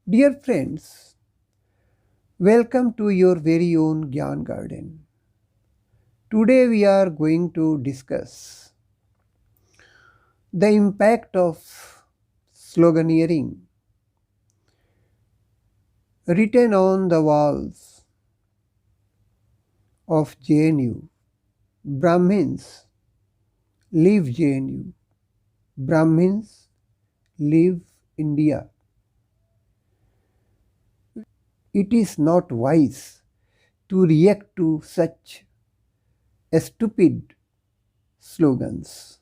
Dear friends, welcome to your very own Gyan Garden. Today we are going to discuss the impact of sloganeering written on the walls of JNU. Brahmins, leave JNU. Brahmins, leave India. It is not wise to react to such stupid slogans.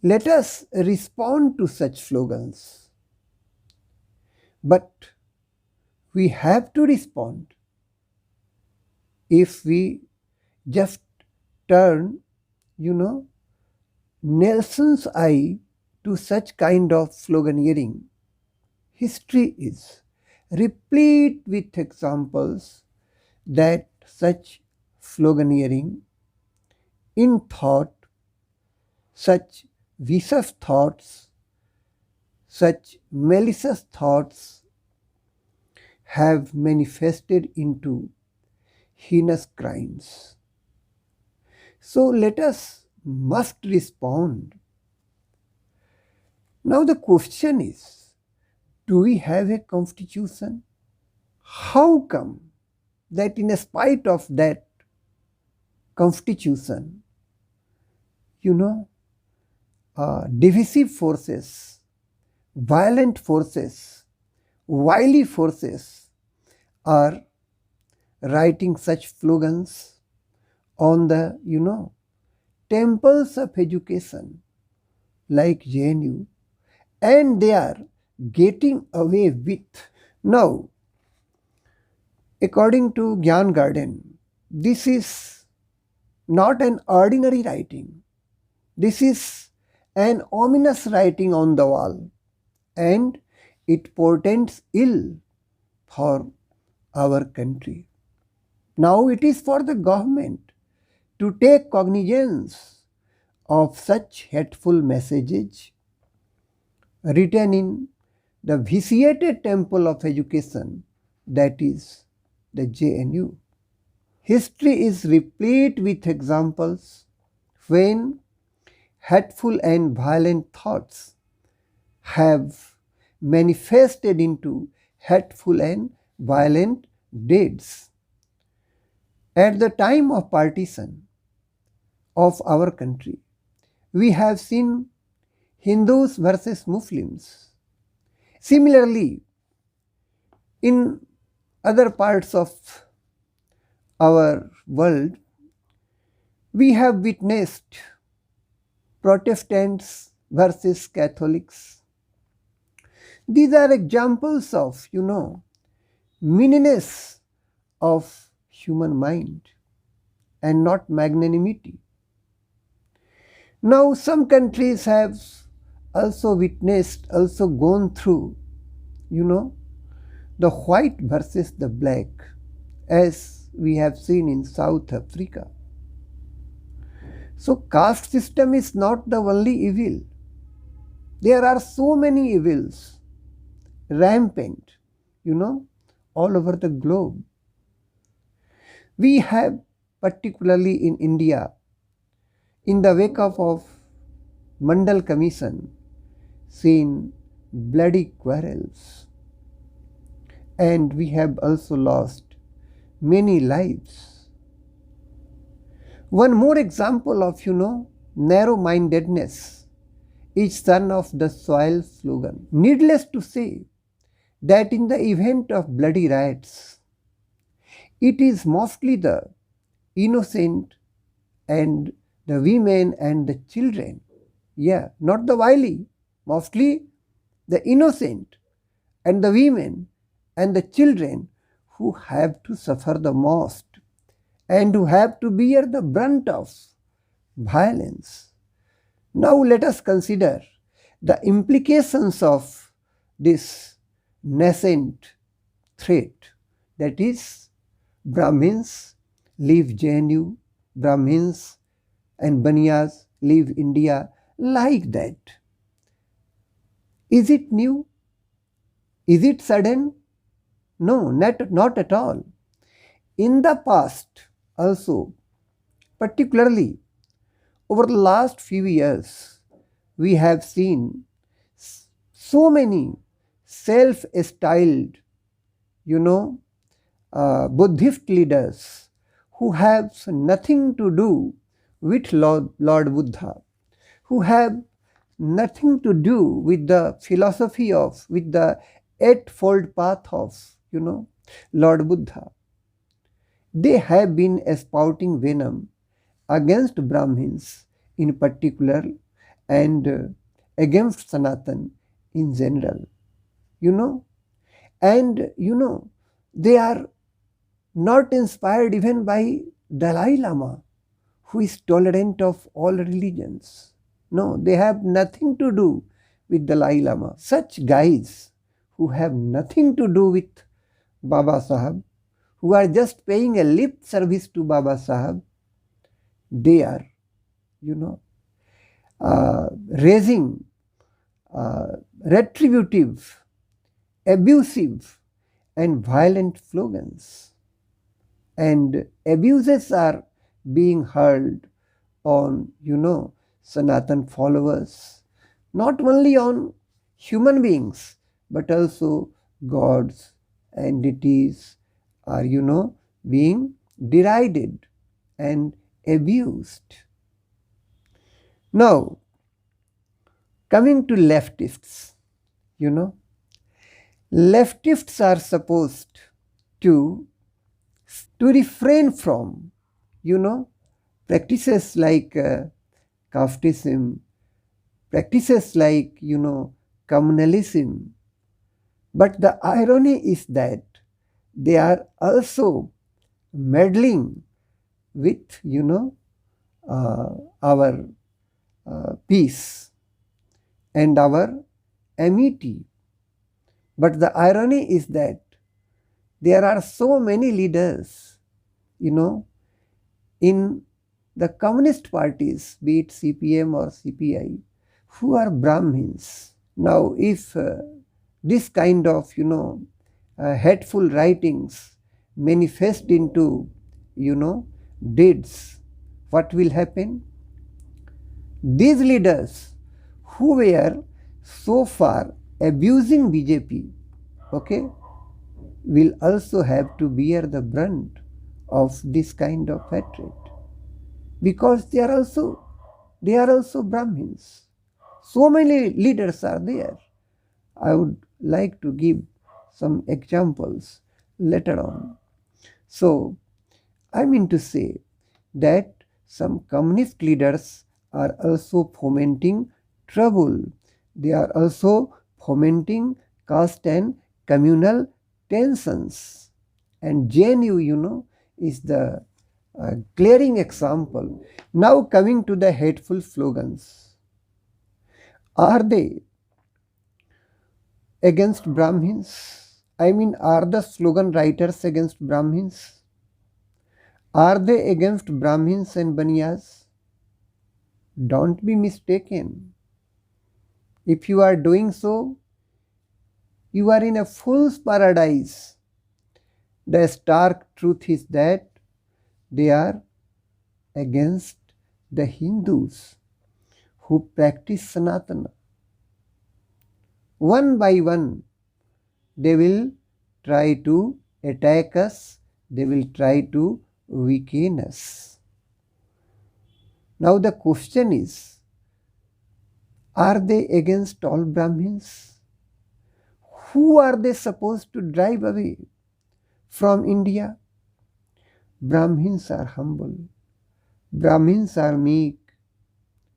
Let us respond to such slogans. But we have to respond. If we just turn, Nelson's eye to such kind of sloganeering, history is replete with examples that such sloganeering in thought, such vicious thoughts, such malicious thoughts have manifested into heinous crimes. So let us must respond. Now the question is, do we have a constitution? How come that in spite of that constitution, divisive forces, violent forces, wily forces are writing such slogans on the, temples of education like JNU, and they are getting away with. Now, according to Gyan Garden, this is not an ordinary writing. This is an ominous writing on the wall, and it portends ill for our country. Now it is for the government to take cognizance of such hateful messages written in the vitiated temple of education, that is the JNU. History is replete with examples when hateful and violent thoughts have manifested into hateful and violent deeds. At the time of partition of our country, we have seen Hindus versus Muslims. Similarly, in other parts of our world, we have witnessed Protestants versus Catholics. These are examples of, meanness of human mind and not magnanimity. Now some countries have also witnessed, also gone through, the white versus the black, as we have seen in South Africa. So caste system is not the only evil. There are so many evils rampant, all over the globe. We have, particularly in India, in the wake of Mandal Commission, seen bloody quarrels, and we have also lost many lives. One more example of, narrow-mindedness is son of the soil slogan. Needless to say that in the event of bloody riots, it is mostly the innocent and the women and the children. Yeah, not the wily. Mostly the innocent and the women and the children who have to suffer the most and who have to bear the brunt of violence. Now let us consider the implications of this nascent threat, that is, Brahmins leave JNU, Brahmins and Baniyas leave India, like that. Is it new? Is it sudden? No, not at all. In the past also, particularly over the last few years, we have seen so many self-styled, Buddhist leaders who have nothing to do with Lord Buddha, who have nothing to do with the philosophy of, with the eightfold path of, Lord Buddha. They have been spouting venom against Brahmins in particular and against Sanatan in general, you know. And, they are not inspired even by Dalai Lama, who is tolerant of all religions. No, they have nothing to do with Dalai Lama. Such guys who have nothing to do with Baba Sahab, who are just paying a lip service to Baba Sahab, they are, raising retributive, abusive, and violent slogans. And abuses are being hurled on, Sanatan followers, not only on human beings, but also gods, entities are, being derided and abused. Now, coming to leftists, leftists are supposed to refrain from, practices like Goftism, practices like, communalism. But the irony is that they are also meddling with, our peace and our amity. But the irony is that there are so many leaders, in the communist parties, be it CPM or CPI, who are Brahmins. Now, if this kind of, hateful writings manifest into, deeds, what will happen? These leaders who were so far abusing BJP, okay, will also have to bear the brunt of this kind of hatred, because they are also Brahmins. So many leaders are there. I would like to give some examples later on. So, I mean to say that some communist leaders are also fomenting trouble. They are also fomenting caste and communal tensions. And JNU, is the glaring example. Now coming to the hateful slogans. Are they against Brahmins? I mean, are the slogan writers against Brahmins? Are they against Brahmins and Baniyas? Don't be mistaken. If you are doing so, you are in a fool's paradise. The stark truth is that they are against the Hindus who practice Sanatana. One by one, they will try to attack us, they will try to weaken us. Now the question is, are they against all Brahmins? Who are they supposed to drive away from India? Brahmins are humble. Brahmins are meek.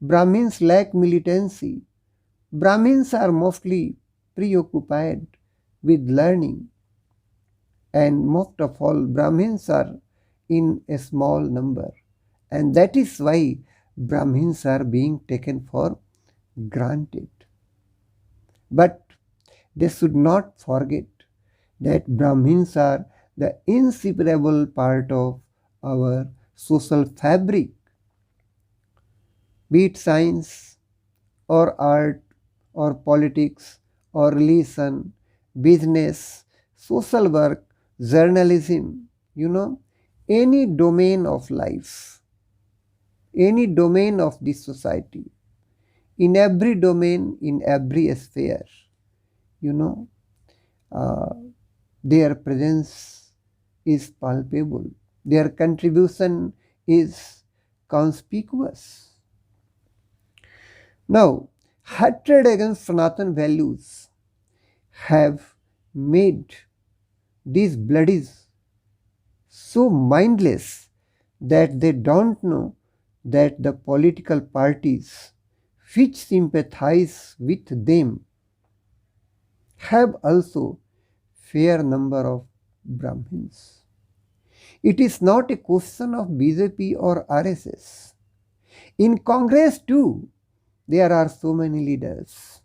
Brahmins lack militancy. Brahmins are mostly preoccupied with learning. And most of all, Brahmins are in a small number. And that is why Brahmins are being taken for granted. But they should not forget that Brahmins are the inseparable part of our social fabric, be it science or art or politics or religion, business, social work, journalism, any domain of life, any domain of this society, in every domain, in every sphere, uh, their presence is palpable, their contribution is conspicuous. Now, hatred against Sanatan values have made these bloodies so mindless that they don't know that the political parties which sympathize with them have also fair number of Brahmins. It is not a question of BJP or RSS. In Congress too, there are so many leaders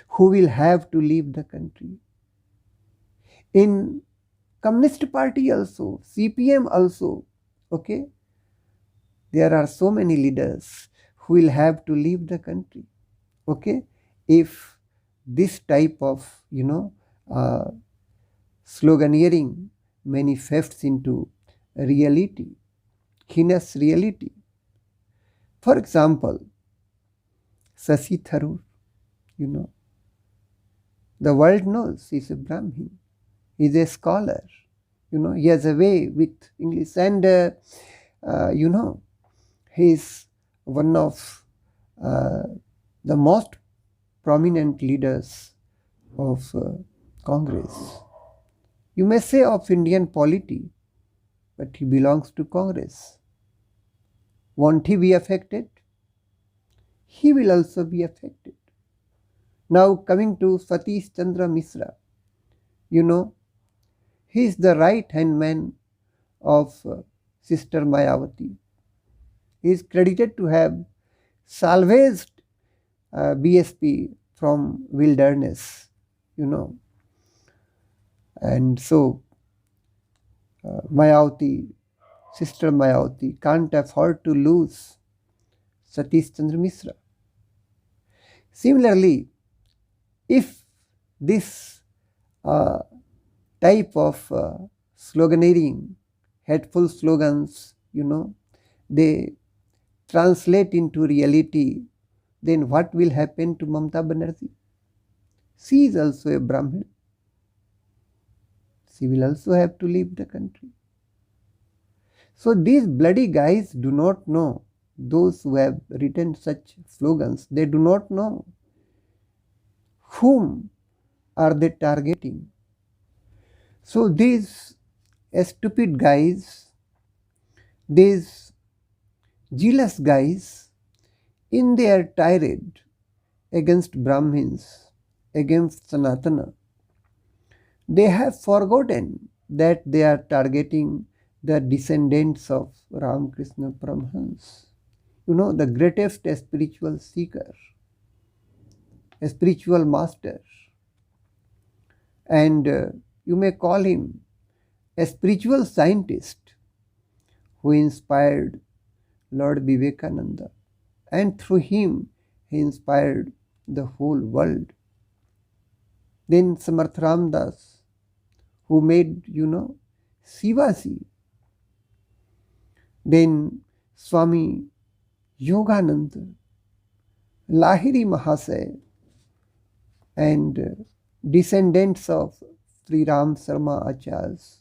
who will have to leave the country. In Communist Party also, CPM also, okay, there are so many leaders who will have to leave the country, okay, if this type of, sloganeering manifests into reality, heinous reality. For example, Shashi Tharoor, the world knows he is a Brahmin, he is a scholar, he has a way with English, and he is one of the most prominent leaders of Congress. You may say of Indian polity, but he belongs to Congress. Won't he be affected? He will also be affected. Now coming to Satish Chandra Mishra, he is the right hand man of Sister Mayawati. He is credited to have salvaged BSP from wilderness, and so Mayawati, Sister Mayawati can't afford to lose Satish Chandra Mishra. Similarly, if this type of sloganeering, hateful slogans, they translate into reality, then what will happen to Mamata Banerjee? She is also a Brahmin. She will also have to leave the country. So these bloody guys do not know, those who have written such slogans, they do not know whom are they targeting. So these stupid guys, these jealous guys, in their tirade against Brahmins, against Sanatana, they have forgotten that they are targeting the descendants of Ramakrishna Paramahansa, the greatest spiritual seeker, a spiritual master, and you may call him a spiritual scientist who inspired Lord Vivekananda, and through him he inspired the whole world. Then Samarth Ramdas, who made, Shivaji. Then Swami Yogananda, Lahiri Mahasaya, and descendants of Sri Ram Sharma Acharyas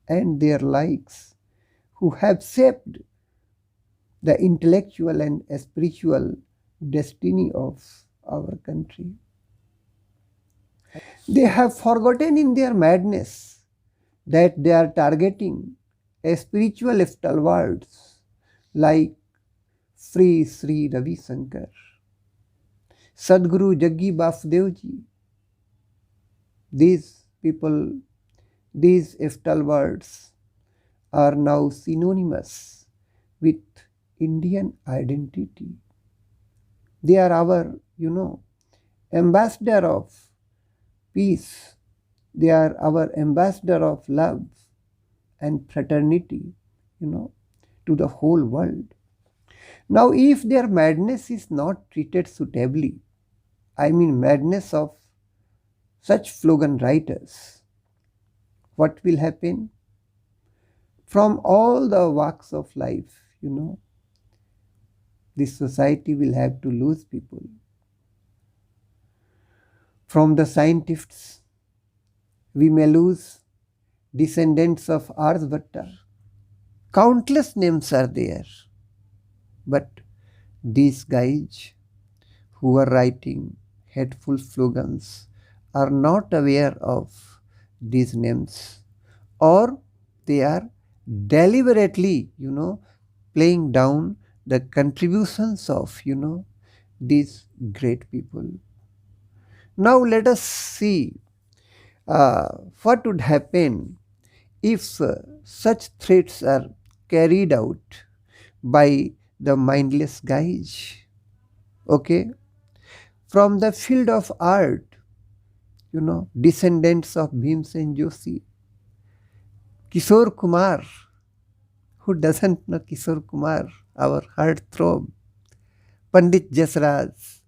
and their likes, who have shaped the intellectual and spiritual destiny of our country. They have forgotten in their madness that they are targeting a spiritual stalwarts like Sri Sri Ravi Shankar, Sadguru Jaggi Basudevji. These people, these stalwarts are now synonymous with Indian identity. They are our, ambassador of peace. They are our ambassador of love and fraternity, to the whole world. Now, if their madness is not treated suitably, I mean madness of such slogan writers, what will happen? From all the walks of life, this society will have to lose people. From the scientists, we may lose descendants of Aryabhatta. Countless names are there. But these guys who are writing hateful slogans are not aware of these names, or they are deliberately, playing down the contributions of, these great people. Now let us see what would happen if such threats are carried out by the mindless guys. Okay, from the field of art, descendants of Bhimsen Joshi, Kishore Kumar, who doesn't know Kishore Kumar, our heartthrob, Pandit Jasraj,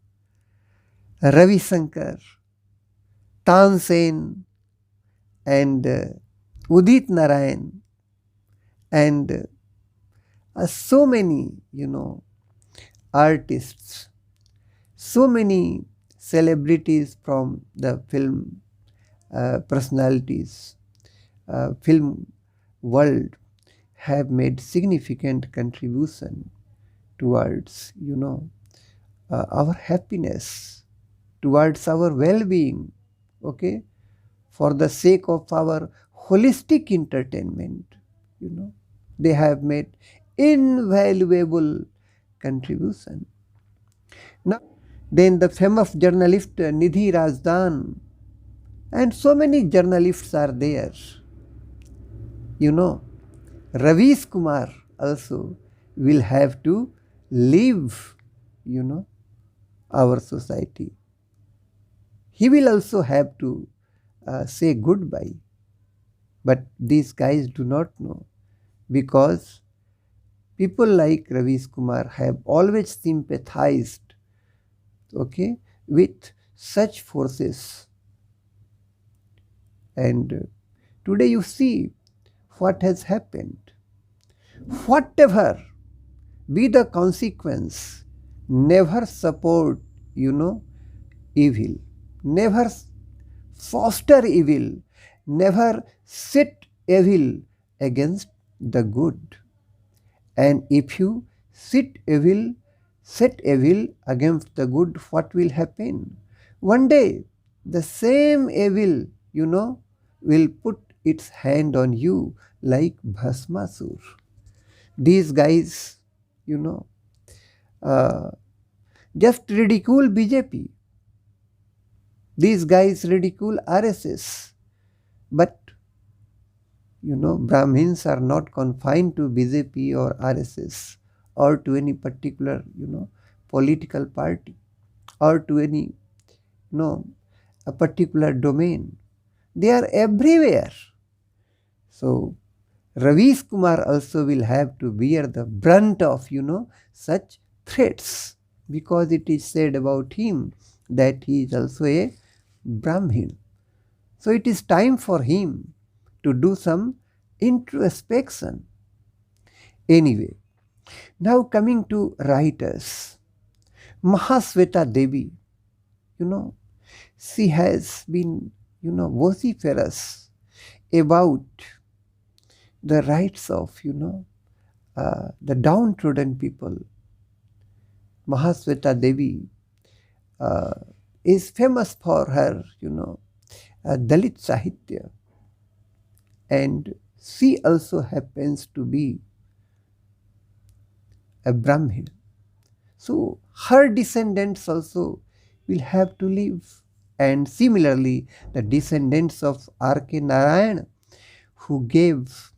Ravi Shankar, Tansen, and Udit Narayan, and so many, artists, so many celebrities from the film personalities, film world have made significant contribution towards, our happiness, towards our well-being, okay, for the sake of our holistic entertainment, they have made invaluable contribution. Now, then the famous journalist Nidhi Razdan, and so many journalists are there. Ravish Kumar also will have to leave, our society. He will also have to say goodbye. But these guys do not know, because people like Ravish Kumar have always sympathized, okay, with such forces. And today you see what has happened. Whatever be the consequence, never support, evil. Never foster evil. Never set evil against the good. And if you set evil against the good, what will happen? One day, the same evil, will put its hand on you like Bhasmasurs. These guys, just ridicule BJP. These guys ridicule RSS. But, Brahmins are not confined to BJP or RSS or to any particular, political party or to any, a particular domain. They are everywhere. So, Ravish Kumar also will have to bear the brunt of, such threats, because it is said about him that he is also a Brahmin. So it is time for him to do some introspection. Anyway, now coming to writers. Mahasweta Devi, she has been, vociferous about the rights of, the downtrodden people. Mahasweta Devi is famous for her, Dalit Sahitya, and she also happens to be a Brahmin. So her descendants also will have to live. And similarly, the descendants of R.K. Narayan, who gave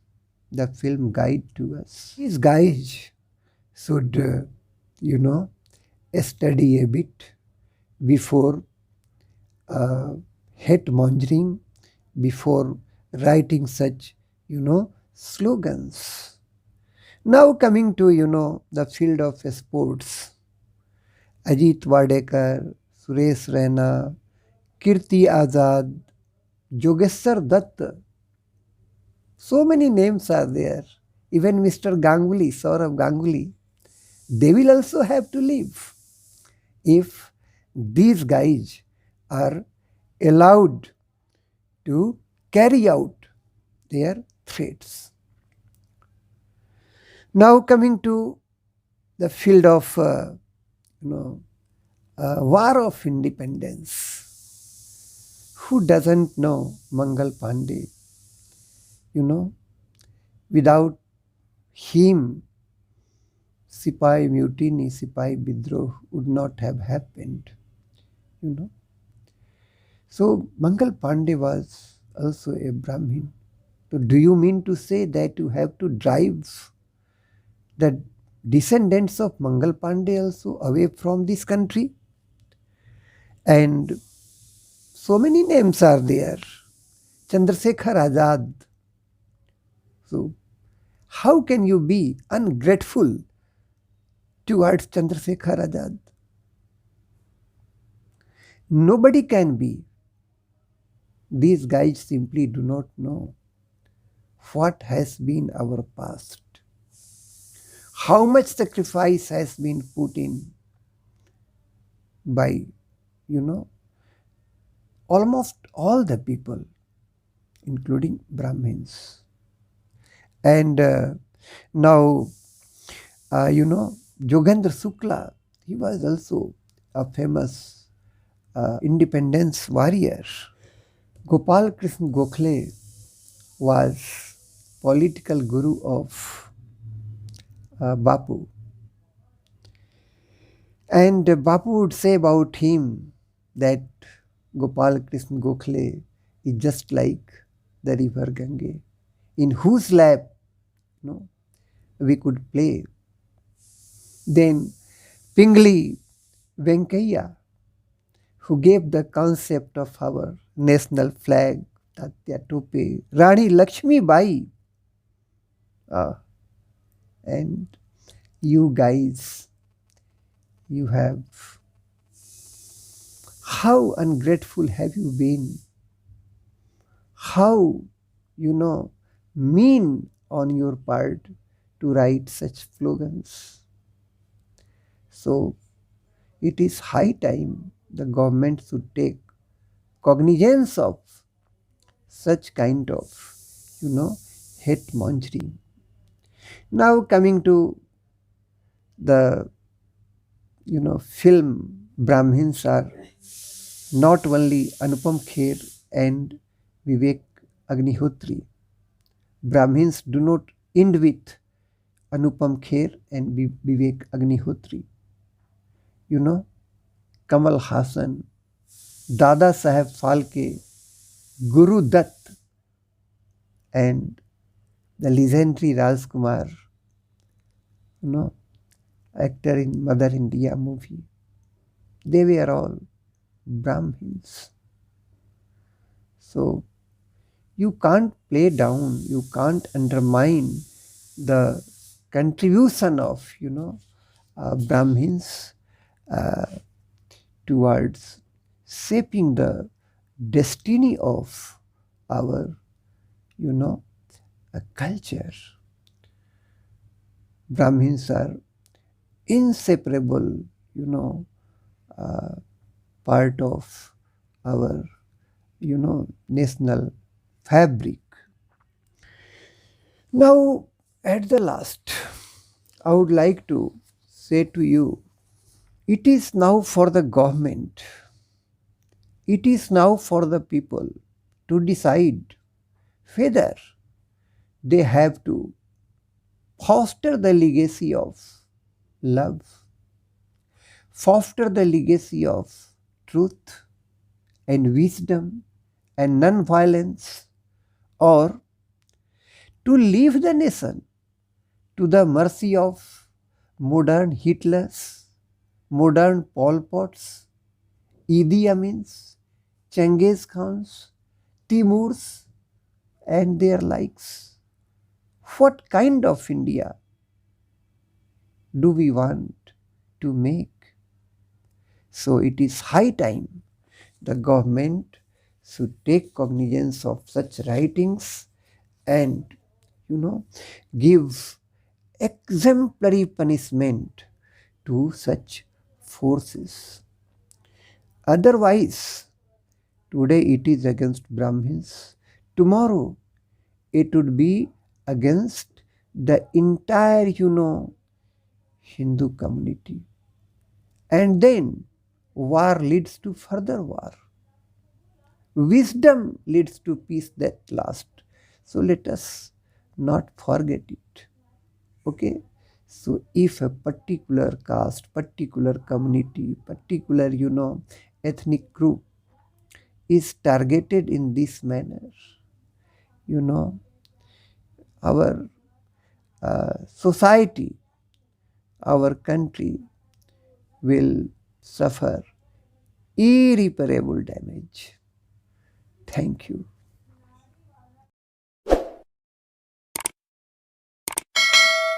the film guide to us. These guys should, study a bit before hate mongering, before writing such, slogans. Now coming to, the field of sports. Ajit Wadekar, Suresh Raina, Kirti Azad, Yogeshwar Dutt. So many names are there. Even Mr. Ganguly, Saurav Ganguly, they will also have to leave if these guys are allowed to carry out their threats. Now coming to the field of war of independence. Who doesn't know Mangal Pandey? Without him, Sipai mutiny, Sipai Bidroh would not have happened. So Mangal Pandey was also a Brahmin. So do you mean to say that you have to drive the descendants of Mangal Pandey also away from this country? And so many names are there. Chandrasekhar Azad. So how can you be ungrateful towards Chandrasekhar Azad? Nobody can be. These guys simply do not know what has been our past, how much sacrifice has been put in by, almost all the people, including Brahmins. And now, Yogendra Shukla, he was also a famous independence warrior. Gopal Krishna Gokhale was political guru of Bapu. And Bapu would say about him that Gopal Krishna Gokhale is just like the river Gange, in whose lap we could play. Then Pingli Venkaiah, who gave the concept of our national flag, Tatya Tope, Rani Lakshmi Bai. And you guys, you have, how ungrateful have you been? How, mean on your part to write such slogans. So it is high time the government should take cognizance of such kind of, hate mongering. Now coming to the, film, Brahmins are not only Anupam Kher and Vivek Agnihotri. Brahmins do not end with Anupam Kher and Vivek Agnihotri. Kamal Hassan, Dada Saheb Phalke, Guru Dutt, and the legendary Rajkumar, actor in Mother India movie. They were all Brahmins. So you can't play down, you can't undermine the contribution of, Brahmins towards shaping the destiny of our, culture. Brahmins are inseparable, part of our, national fabric. Now, at the last, I would like to say to you, it is now for the government, it is now for the people to decide whether they have to foster the legacy of love, foster the legacy of truth and wisdom and non-violence, or to leave the nation to the mercy of modern Hitlers, modern Pol Pots, Idi Amins, Genghis Khans, Timurs, and their likes. What kind of India do we want to make? So it is high time The government should take cognizance of such writings and, give exemplary punishment to such forces. Otherwise, today it is against Brahmins, tomorrow it would be against the entire, Hindu community. And then war leads to further war. Wisdom leads to peace that lasts. So let us not forget it. Okay? So if a particular caste, particular community, particular, ethnic group is targeted in this manner, our society, our country will suffer irreparable damage. Thank you.